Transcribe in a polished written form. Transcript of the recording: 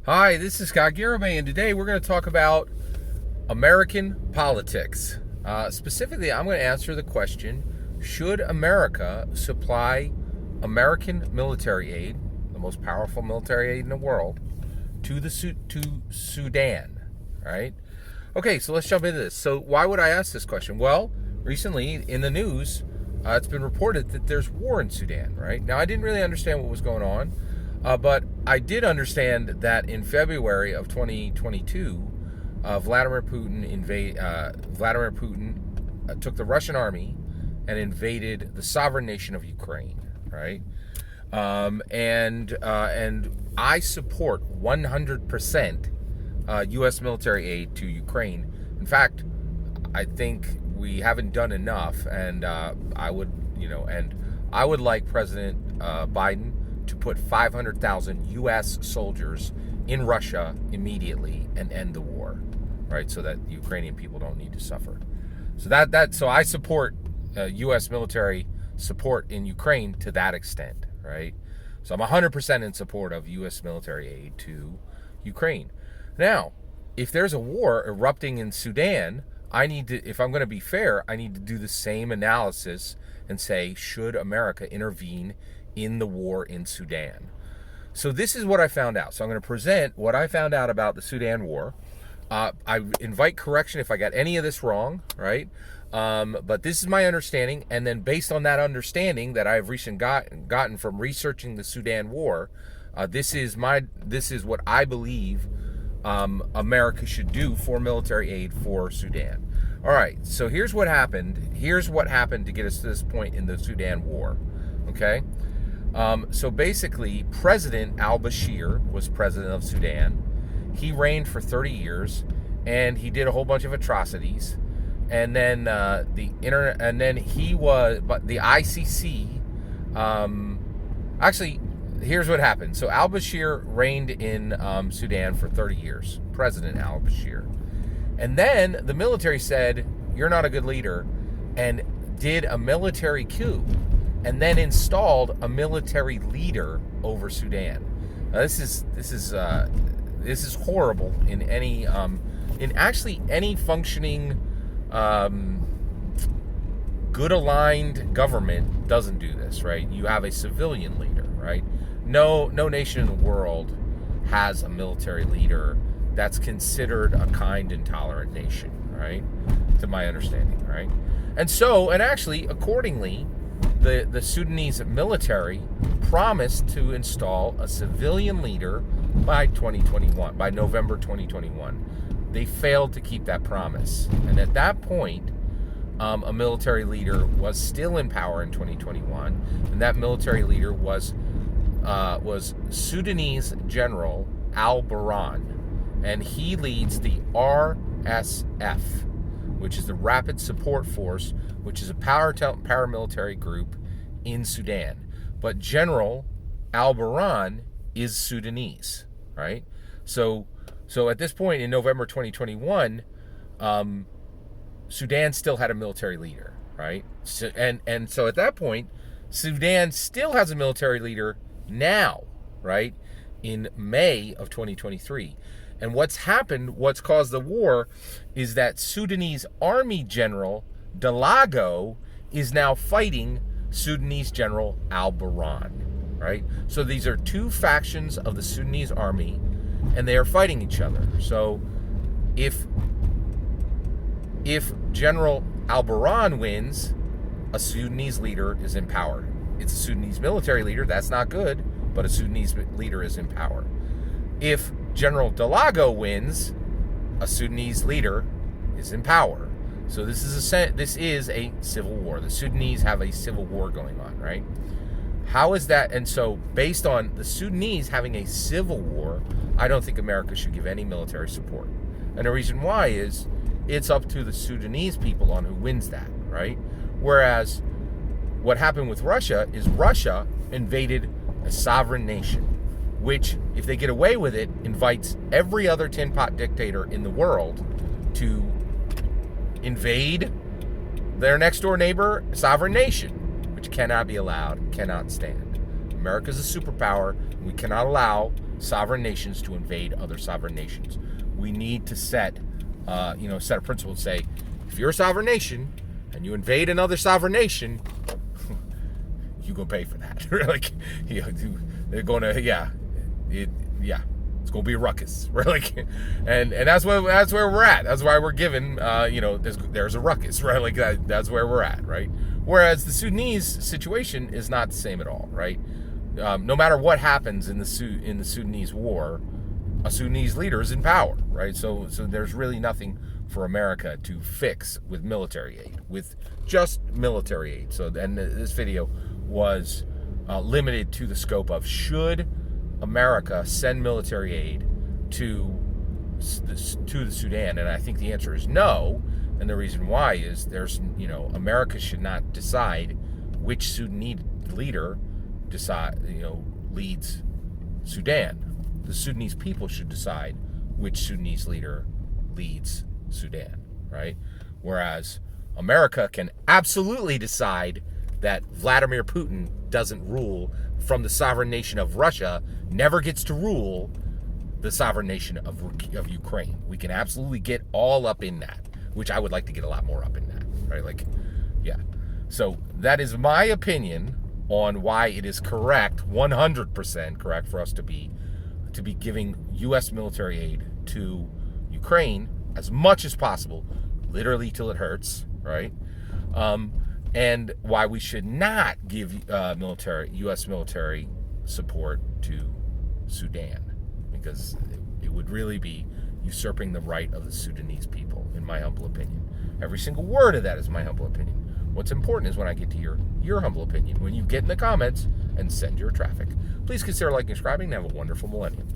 Hi, this is Scott Garibay, and today we're going to talk about American politics. Specifically, I'm going to answer the question, should America supply American military aid, the most powerful military aid in the world, to Sudan, right? Okay, so let's jump into this. So why would I ask this question? Well, recently in the news, it's been reported that there's war in Sudan, right? Now, I didn't really understand what was going on. But I did understand that in February of 2022, Vladimir Putin took the Russian army and invaded the sovereign nation of Ukraine, right? And I support 100% U.S. military aid to Ukraine. In fact, I think we haven't done enough, and I would like President Biden to put 500,000 U.S. soldiers in Russia immediately and end the war, right? So that Ukrainian people don't need to suffer. So I support U.S. military support in Ukraine to that extent, right? So I'm 100% in support of U.S. military aid to Ukraine. Now, if there's a war erupting in Sudan, if I'm going to be fair, I need to do the same analysis and say, should America intervene in the war in Sudan? So this is what I found out. So I'm going to present what I found out about the Sudan war. I invite correction if I got any of this wrong, right? But this is my understanding, and then based on that understanding that I've recently gotten from researching the Sudan war, this is what I believe America should do for military aid for Sudan. All right, so here's what happened. Here's what happened to get us to this point in the Sudan war, okay? So basically, President al-Bashir was president of Sudan. He reigned for 30 years, and he did a whole bunch of atrocities. And then the ICC. Actually, here's what happened. So al-Bashir reigned in Sudan for 30 years, President al-Bashir. And then the military said, "You're not a good leader," and did a military coup, and then installed a military leader over Sudan. Now, this is horrible in any any functioning good aligned government doesn't do this, right? You have a civilian leader, right? No nation in the world has a military leader that's considered a kind and tolerant nation, right? To my understanding, right? And actually, accordingly, the Sudanese military promised to install a civilian leader by November 2021. They failed to keep that promise. And at that point, a military leader was still in power in 2021, and that military leader was Sudanese General al-Burhan, and he leads the RSF, which is the Rapid Support Force, which is a paramilitary group in Sudan. But General al-Burhan is Sudanese, right? So at this point in November 2021, Sudan still had a military leader, right? So at that point, Sudan still has a military leader now, right? In May of 2023. And what's caused the war, is that Sudanese Army General Dalago is now fighting Sudanese General al-Burhan, right? So these are two factions of the Sudanese army, and they are fighting each other. So if General al-Burhan wins, a Sudanese leader is in power. It's a Sudanese military leader, that's not good, but a Sudanese leader is in power. If General Dalago wins, a Sudanese leader is in power. So this is a civil war. The Sudanese have a civil war going on, right? How is that? And so based on the Sudanese having a civil war, I don't think America should give any military support. And the reason why is it's up to the Sudanese people on who wins that, right? Whereas what happened with Russia is Russia invaded a sovereign nation, which, if they get away with it, invites every other tin pot dictator in the world to invade their next door neighbor sovereign nation, which cannot be allowed, cannot stand. America's a superpower, and we cannot allow sovereign nations to invade other sovereign nations. We need to set a principle and say, if you're a sovereign nation and you invade another sovereign nation, you go pay for that. Like, they're going to, it's going to be a ruckus. Right? Like, and that's where we're at. That's why we're given, there's a ruckus, right? Like that's where we're at, right? Whereas the Sudanese situation is not the same at all, right? No matter what happens in the Sudanese war, a Sudanese leader is in power, right? So there's really nothing for America to fix with military aid, with just military aid. So, and this video was limited to the scope of, should America send military aid to the Sudan? And I think the answer is no. And the reason why is America should not decide which Sudanese leader leads Sudan. The Sudanese people should decide which Sudanese leader leads Sudan, right? Whereas America can absolutely decide that Vladimir Putin doesn't rule from the sovereign nation of Russia, never gets to rule the sovereign nation of Ukraine. We can absolutely get all up in that, which I would like to get a lot more up in that, right? Like, yeah. So that is my opinion on why it is correct, 100% correct, for us to be giving U.S. military aid to Ukraine as much as possible, literally till it hurts, right? And why we should not give U.S. military support to Sudan, because it would really be usurping the right of the Sudanese people, in my humble opinion. Every single word of that is my humble opinion. What's important is when I get to your humble opinion, when you get in the comments and send your traffic. Please consider liking and subscribing, and have a wonderful millennium.